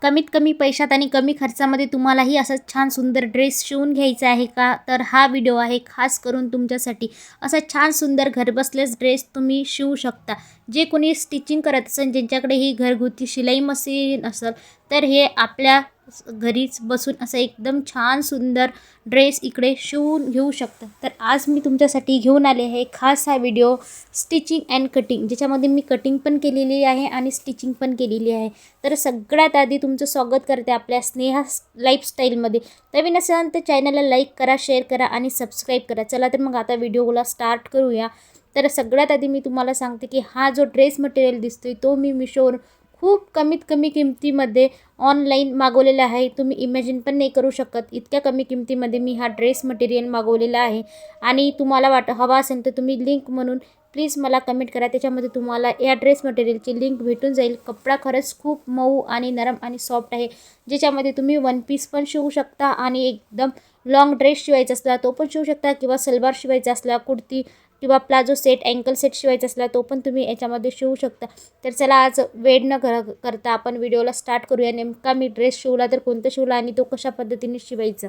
कमीत कमी पैशात आणि कमी खर्चामध्ये तुम्हालाही असं छान सुंदर ड्रेस शिवून घ्यायचा आहे का, तर हा व्हिडिओ आहे खास करून तुमच्यासाठी. असा छान सुंदर घरबसल्याच ड्रेस तुम्ही शिवू शकता. जे कोणी स्टिचिंग करत असेल, ज्यांच्याकडे ही घरगुती शिलाई मशीन असेल, तर हे आपल्या घरीच बसून असं एकदम छान सुंदर ड्रेस इकडे शिवून घेऊ शकता. तर आज मी तुमच्यासाठी घेऊन आले आहे खास हा व्हिडिओ स्टिचिंग अँड कटिंग, ज्याच्यामध्ये मी कटिंग पण केलेली आहे आणि स्टिचिंग पण केलेली आहे. तर सगळ्यात आधी तुमचं स्वागत करते आपल्या स्नेहा लाईफस्टाईलमध्ये. नवीन असाल तर चॅनलला लाईक करा, शेअर करा आणि सबस्क्राईब करा. चला तर मग आता व्हिडिओला स्टार्ट करूया. तर सगळ्यात आधी मी तुम्हाला सांगते की हा जो ड्रेस मटेरियल दिसतोय तो मी मिशोवर खूप कमीत कमी किमतीमध्ये ऑनलाईन मागवलेला आहे. तुम्ही इमॅजिन पण नाही करू शकत इतक्या कमी किमतीमध्ये मी हा ड्रेस मटेरियल मागवलेला आहे. आणि तुम्हाला हवा असेल तर तुम्ही लिंक म्हणून प्लीज मला कमेंट करा. त्याच्यामध्ये तुम्हाला या ड्रेस मटेरियलची लिंक भेटून जाईल. कपडा खरंच खूप मऊ आणि नरम आणि सॉफ्ट आहे, ज्याच्यामध्ये तुम्ही वन पीस पण शिवू शकता आणि एकदम लॉंग ड्रेस शिवायचा असला तो पण शिवू शकता, किंवा सलवार शिवायचा असला, कुर्ती किंवा प्लाझो सेट, अँकल सेट शिवायचा असला तो पण तुम्ही याच्यामध्ये शिवू शकता. तर चला आज वेळ न करता आपण व्हिडिओला स्टार्ट करूया. नेमका मी ड्रेस शिवला तर कोणता शिवला आणि तो कशा पद्धतीने शिवायचा.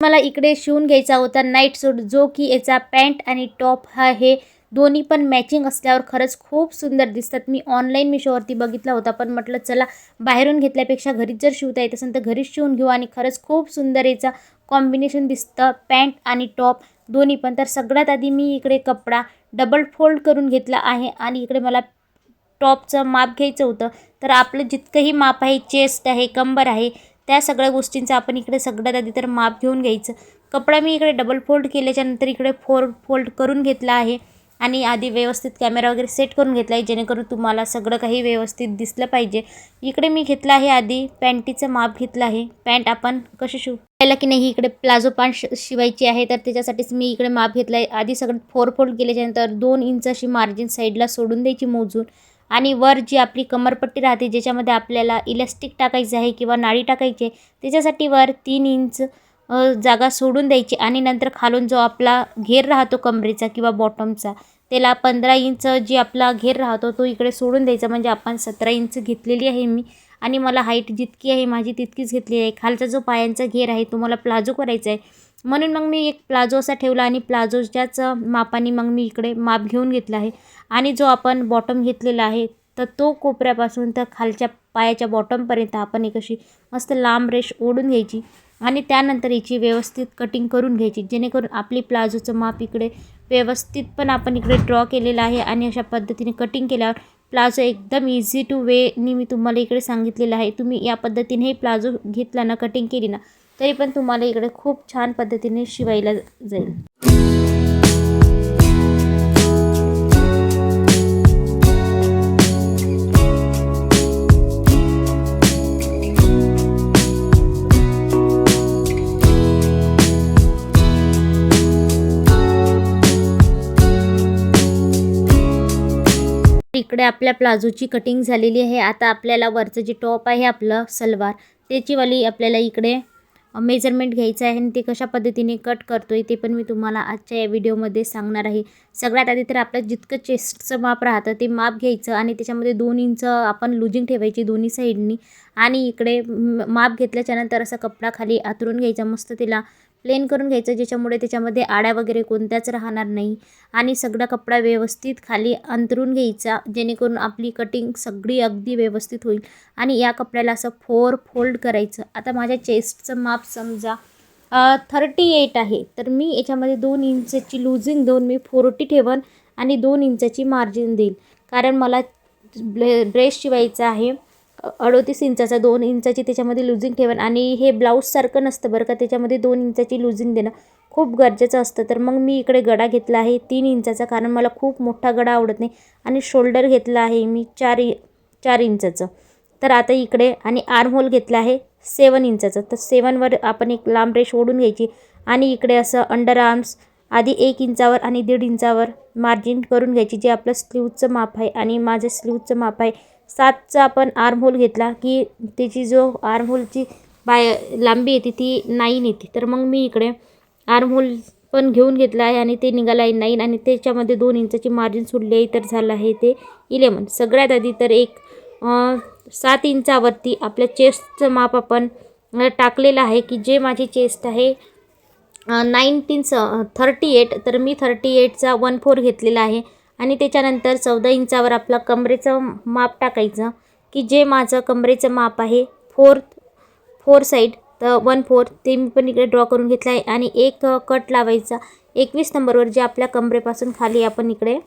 मला इकडे शिवून घ्यायचा होता नाईट सूट, जो की याचा पॅन्ट आणि टॉप हे दोन्ही पण मॅचिंग असल्यावर खरंच खूप सुंदर दिसतात. मी ऑनलाईन मिशोवरती बघितला होता, पण म्हटलं चला बाहेरून घेतल्यापेक्षा घरीच जर शिवता येत असेल तर घरीच शिवून घेऊ. आणि खरंच खूप सुंदर याचा कॉम्बिनेशन दिसतं, पॅन्ट आणि टॉप दोन्ही पण. तर सगळ्यात आधी मी इकडे कपडा डबल फोल्ड करून घेतला आहे आणि इकडे मला टॉपचं माप घ्यायचं होतं. तर आपलं जितकंही माप आहे, चेस्ट आहे, कंबर आहे, त्या सगळ्या गोष्टींचं आपण इकडे सगळ्यात आधी तर माप घेऊन घ्यायचं. कपडा मी इकडे डबल फोल्ड केल्याच्यानंतर इकडे फोल्ड करून घेतला आहे आणि आधी व्यवस्थित कॅमेरा वगैरे सेट करून घेतला आहे, जेणेकरून तुम्हाला सगळं काही व्यवस्थित दिसलं पाहिजे. इकडे मी घेतलं आहे आधी पॅन्टीचं माप घेतलं आहे. पॅन्ट आपण कशी शिवायला की नाही, इकडे प्लाझो पॅन्ट शिवायची आहे, तर त्याच्यासाठीच मी इकडे माप घेतलं आहे. आधी सगळं फोल्ड केल्याच्यानंतर 2 इंच अशी मार्जिन साईडला सोडून द्यायची मोजून. आणि वर जी आपली कमरपट्टी राहते, ज्याच्यामध्ये आपल्याला इलास्टिक टाकायचं आहे किंवा नाडी टाकायची आहे, त्याच्यासाठी वर 3 इंच जागा सोडून द्यायची. आणि नंतर खालून जो आपला घेर राहतो कमरेचा किंवा बॉटमचा, त्याला 15 इंच जी आपला घेर राहतो तो इकडे सोडून द्यायचा. म्हणजे आपण 17 इंच घेतलेली आहे मी, आणि मला हाईट जितकी आहे माझी तितकीच घेतली आहे. खालचा जो पायांचा घेर आहे तो मला प्लाझो करायचा आहे, म्हणून मग मी एक प्लाझो असा ठेवला आणि प्लाझोच्याच मापाने मग मी इकडे माप घेऊन घेतला आहे. आणि जो आपण बॉटम घेतलेला आहे, तर तो कोपऱ्यापासून तर खालच्या पायाच्या बॉटमपर्यंत आपण एक अशी मस्त लांब रेष ओढून घ्यायची आणि त्यानंतर याची व्यवस्थित कटिंग करून घ्यायची, जेणेकरून आपली प्लाझोचं माप इकडे व्यवस्थित पण आपण इकडे ड्रॉ केलेलं आहे. आणि अशा पद्धतीने कटिंग केल्यावर प्लाझो एकदम इझी टू वेनी मी तुम्हाला इकडे सांगितलेलं आहे. तुम्ही या पद्धतीने प्लाझो घेतला ना, कटिंग केली ना, तरी पण तुम्हाला इकडे खूप छान पद्धतीने शिवायला जाईल. इकडे आपल्या प्लाझोची कटिंग झालेली आहे. आता आपल्याला वरचं जे टॉप आहे आपलं सलवार, त्याचीवाली आपल्याला इकडे मेजरमेंट घ्यायचं आहे आणि ते कशा पद्धतीने कट करतो आहे ते पण मी तुम्हाला आजच्या या व्हिडिओमध्ये सांगणार आहे. सगळ्यात आधी तर आपलं जितकं चेस्टचं माप राहतं ते माप घ्यायचं आणि त्याच्यामध्ये 2 इंच आपण लुजिंग ठेवायची दोन्ही साईडनी. आणि इकडे माप घेतल्याच्यानंतर असा कपडा खाली आतरून घ्यायचा, मस्त तिला प्लेन करून घ्यायचं, ज्याच्यामुळे त्याच्यामध्ये आड्या वगैरे कोणत्याच राहणार नाही. आणि सगळा कपडा व्यवस्थित खाली अंतरून घ्यायचा, जेणेकरून आपली कटिंग सगळी अगदी व्यवस्थित होईल. आणि या कपड्याला असं फोल्ड करायचं. आता माझ्या चेस्टचं माप समजा 38 आहे, तर मी याच्यामध्ये 2 इंचची लुजिंग देऊन मी 40 ठेवन आणि 2 इंचाची मार्जिन देईल. कारण मला ड्रेस शिवायचा आहे 38 इंचाचा, 2 इंचाची त्याच्यामध्ये लुजिंग ठेवन. आणि हे ब्लाऊजसारखं नसतं बरं का, त्याच्यामध्ये 2 इंचाची लुजिंग देणं खूप गरजेचं असतं. तर मग मी इकडे गडा घेतला आहे 3 इंचाचा, कारण मला खूप मोठा गडा आवडत नाही. आणि शोल्डर घेतला आहे मी 4 इंचाचं. तर आता इकडे आणि आर्म होल घेतला आहे 7 इंचाचं. तर 7वर आपण एक लांब रेष ओढून घ्यायची आणि इकडे असं अंडर आर्म्स आधी 1 इंचावर आणि 1.5 इंचावर मार्जिन करून घ्यायची, जे आपलं स्लीवचं माप आहे. आणि माझं स्लीवचं माप आहे 7चा. आपण आर्म होल घेतला की त्याची जो आर्म होलची लांबी येते ती 9 येते. तर मग मी इकडे आर्म होल पण घेऊन घेतला आहे आणि ते निघाला आहे 9 आणि त्याच्यामध्ये 2 इंचाची मार्जिन सोडली आहे, तर झालं आहे ते 11. सगळ्यात आधी तर एक 7 इंचावरती आपल्या चेस्टचं माप आपण टाकलेलं आहे, की जे माझी चेस्ट आहे 38, तर मी 38चा 1/4 घेतलेला आहे. आणि त्याच्यानंतर 14 इंचावर आपला कमरेचं माप टाकायचं, की जे माझं कमरेचं माप आहे 4 साईड तर 1/4 ते मी पण इकडे ड्रॉ करून घेतलं आहे. आणि एक कट लावायचा 21 नंबरवर, जे आपल्या कमरेपासून खाली आपण इकडे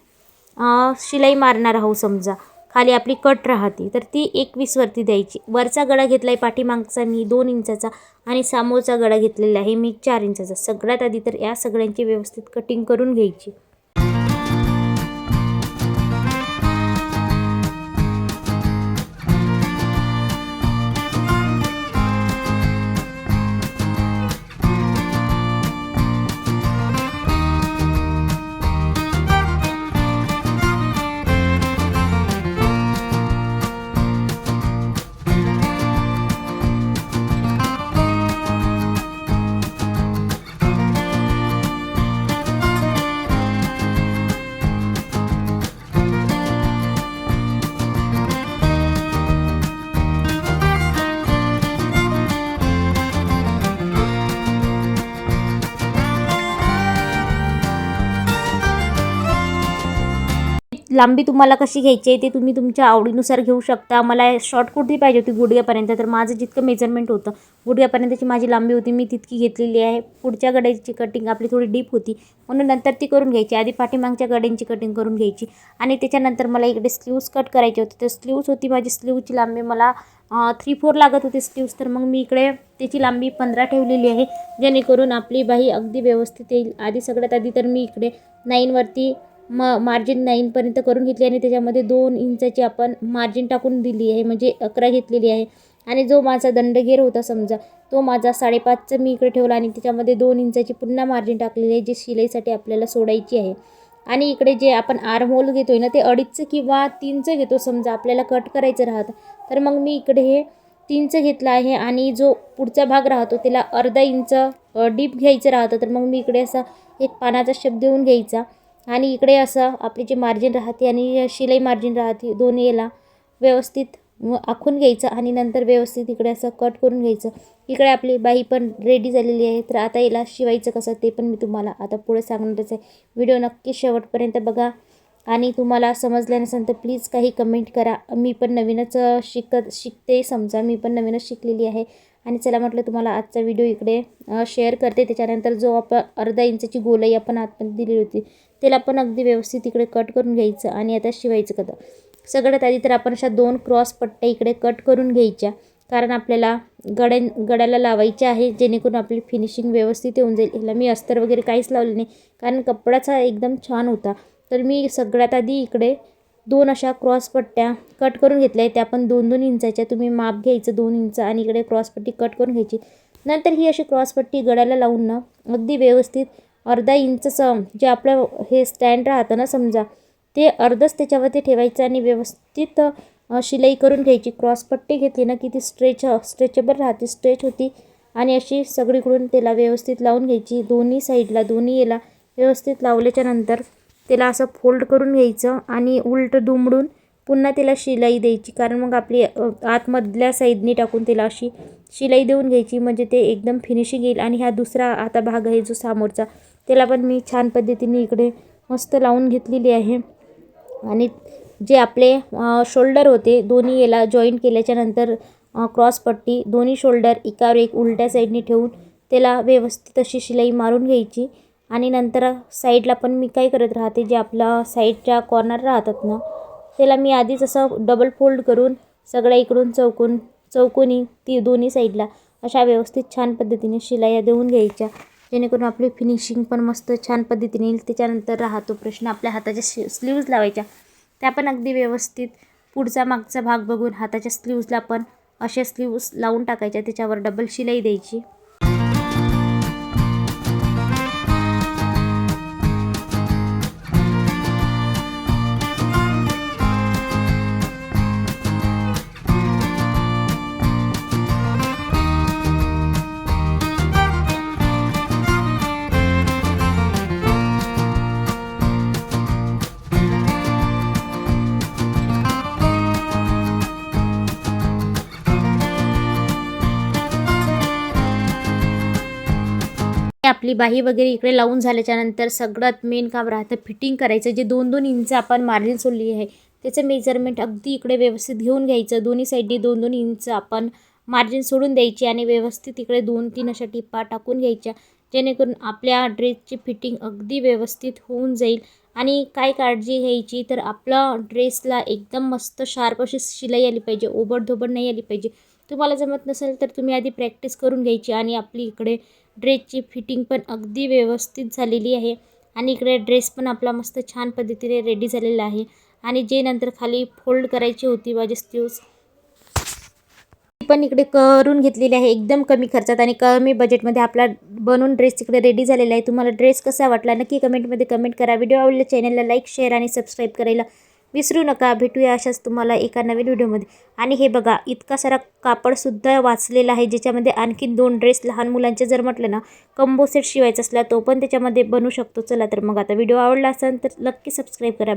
शिलाई मारणार आहोत. समजा खाली आपली कट राहते तर ती 21वरती द्यायची. वरचा गळा घेतला आहे पाठीमागचा मी 2 इंचाचा आणि समोरचा गळा घेतलेला आहे मी 4 इंचाचा. सगळ्यात आधी तर या सगळ्यांची व्यवस्थित कटिंग करून घ्यायची. लांबी तुम्हाला कशी घ्यायची आहे ते तुम्ही तुमच्या आवडीनुसार घेऊ शकता. मला शॉर्ट कुर्ती पाहिजे होती गुडघ्यापर्यंत, तर माझं जितकं मेजरमेंट होतं गुडघ्यापर्यंतची माझी लांबी होती, मी तितकी घेतलेली आहे. पुढच्या गड्याची कटिंग आपली थोडी डीप होती म्हणून नंतर ती करून घ्यायची. आधी पाठीमागच्या गड्यांची कटिंग करून घ्यायची आणि त्याच्यानंतर मला इकडे स्लीव्स कट करायचे होते. तर स्लीव्स होती माझी, स्लीवची लांबी मला 3/4 लागत होती स्लीव्स, तर मग मी इकडे त्याची लांबी 15 ठेवलेली आहे, जेणेकरून आपली बाही अगदी व्यवस्थित येईल. आधी सगळ्यात आधी तर मी इकडे 9वरती मार्जिन 9पर्यंत करून घेतली आणि त्याच्यामध्ये 2 इंचाची आपण मार्जिन टाकून दिली आहे, म्हणजे 11 घेतलेली आहे. आणि जो माझा दंडगेर होता समजा तो माझा 5.5चा मी इकडे ठेवला आणि त्याच्यामध्ये 2 इंचाची पुन्हा मार्जिन टाकलेली आहे, जी शिलाईसाठी आपल्याला सोडायची आहे. आणि इकडे जे आपण आर्महोल घेतोय ना ते 2.5 किंवा 3चं घेतो समजा आपल्याला कट करायचं राहतं, तर मग मी इकडे हे 3चं घेतलं आहे. आणि जो पुढचा भाग राहतो त्याला अर्धा इंच डीप घ्यायचं राहतं, तर मग मी इकडे असा एक पानाचा शेप देऊन घ्यायचा आणि इकडे असं आपली जी मार्जिन राहते आणि शिलाई मार्जिन राहते दोन्ही याला व्यवस्थित आखून घ्यायचं आणि नंतर व्यवस्थित इकडे असं कट करून घ्यायचं. इकडे आपली बाही पण रेडी झालेली आहे. तर आता याला शिवायचं कसं ते पण मी तुम्हाला आता पुढे सांगणारच आहे. व्हिडिओ नक्की शेवटपर्यंत बघा आणि तुम्हाला समजलं नसेल तर प्लीज काही कमेंट करा. मी पण नवीनच शिकते समजा, मी पण नवीनच शिकलेली आहे. आणि चला म्हटलं तुम्हाला आजचा व्हिडिओ इकडे शेअर करते. त्याच्यानंतर जो आपण अर्धा इंचाची गोलाई आपण आतमध्ये दिली होती त्याला पण अगदी व्यवस्थित इकडे कट करून घ्यायचं आणि आता शिवायचं कसं. सगळ्यात आधी तर आपण अशा 2 क्रॉस पट्ट्या इकडे कट करून घ्यायच्या, कारण आपल्याला गड्याला लावायच्या आहे, जेणेकरून आपली फिनिशिंग व्यवस्थित येऊन जाईल. ह्याला मी अस्तर वगैरे काहीच लावलं नाही कारण कपडाचा एकदम छान होता. तर मी सगळ्यात आधी इकडे 2 अशा क्रॉस पट्ट्या कट करून घेतल्या आहेत. त्या पण 2-2 इंचाच्या तुम्ही माप घ्यायचं 2 इंच आणि इकडे क्रॉसपट्टी कट करून घ्यायची. नंतर ही अशी क्रॉसपट्टी गड्याला लावून ना अगदी व्यवस्थित अर्धा इंचचं जे आपलं हे स्टँड राहतं ना समजा ते अर्धच त्याच्यावरती ठेवायचं आणि व्यवस्थित शिलाई करून घ्यायची. क्रॉसपट्टी घेतली ना की ती स्ट्रेचेबल राहते, स्ट्रेच होती आणि अशी सगळीकडून त्याला व्यवस्थित लावून घ्यायची. दोन्ही साईडला दोन्ही याला व्यवस्थित लावल्याच्या नंतर त्याला असं फोल्ड करून घ्यायचं आणि उलट दुमडून पुन्हा त्याला शिलाई द्यायची, कारण मग आपली आतमधल्या साईडनी टाकून त्याला अशी शिलाई देऊन घ्यायची, म्हणजे ते एकदम फिनिशिंग येईल. आणि हा दुसरा आता भाग आहे जो समोरचा त्याला पण मी छान पद्धतीने इकडे मस्त लावून घेतलेली आहे. आणि जे आपले शोल्डर होते दोन्ही याला जॉईंट केल्याच्या नंतर क्रॉसपट्टी दोन्ही शोल्डर एकावर एक उलट्या साईडने ठेवून त्याला व्यवस्थित अशी शिलाई मारून घ्यायची. आणि नंतर साईडला पण मी काय करत राहते, जे आपला साईडच्या कॉर्नर राहतात ना त्याला मी आधीच असं डबल फोल्ड करून सगळ्या इकडून चौकोनी ती दोन्ही साईडला अशा व्यवस्थित छान पद्धतीने शिलाया देऊन घ्यायच्या, जेणेकरून आपली फिनिशिंग पण मस्त छान पद्धतीने येईल. त्याच्यानंतर राहतो प्रश्न आपल्या हाताच्या स्लीव्ज लावायच्या. त्या पण अगदी व्यवस्थित पुढचा मागचा भाग बघून हाताच्या स्लीव्जला पण अशा स्लीव्ज लावून टाकायच्या, त्याच्यावर डबल शिलाई द्यायची. आपली बाही वगैरे इकडे लावून झाल्याच्यानंतर सगळ्यात मेन काम राहतं फिटिंग करायचं. जे 2-2 इंच आपण मार्जिन सोडली आहे त्याचं मेजरमेंट अगदी इकडे व्यवस्थित घेऊन घ्यायचं. दोन्ही साईडनी 2-2 इंच आपण मार्जिन सोडून द्यायची आणि व्यवस्थित इकडे 2-3 अशा टिपा टाकून घ्यायच्या, जेणेकरून आपल्या ड्रेसची फिटिंग अगदी व्यवस्थित होऊन जाईल. आणि काय काळजी घ्यायची तर आपला ड्रेसला एकदम मस्त शार्प अशी शिलाई आली पाहिजे, ओबडधोबड नाही आली पाहिजे. तुम्हाला जमत नसेल तर तुम्ही आधी प्रॅक्टिस करून घ्यायची. आणि आपली इकडे ड्रेसची फिटिंग पण अगदी व्यवस्थित झालेली आहे आणि इकडे ड्रेस पण आपला मस्त छान पद्धतीने रेडी झालेला आहे. आणि जे नंतर खाली फोल्ड करायची होती माझी स्लीव्ज ती पण इकडे करून घेतलेली आहे एकदम कमी खर्चात आणि कमी बजेटमध्ये. आपला बनवून ड्रेस तिकडे रेडी झालेला आहे. तुम्हाला ड्रेस कसा वाटला नक्की कमेंटमध्ये कमेंट करा. व्हिडिओ आवडला चॅनलला लाईक शेअर आणि सबस्क्राईब करायला विसरू नका. भेटूया अशाच तुम्हाला एका नवीन व्हिडिओमध्ये. आणि हे बघा इतका सारा कापडसुद्धा वाचलेला आहे, ज्याच्यामध्ये आणखीन 2 ड्रेस लहान मुलांचे जर म्हटलं ना कंबो सेट शिवायचा असला तो पण त्याच्यामध्ये बनवू शकतो. चला तर मग आता व्हिडिओ आवडला असेल तर नक्की सबस्क्राईब करा.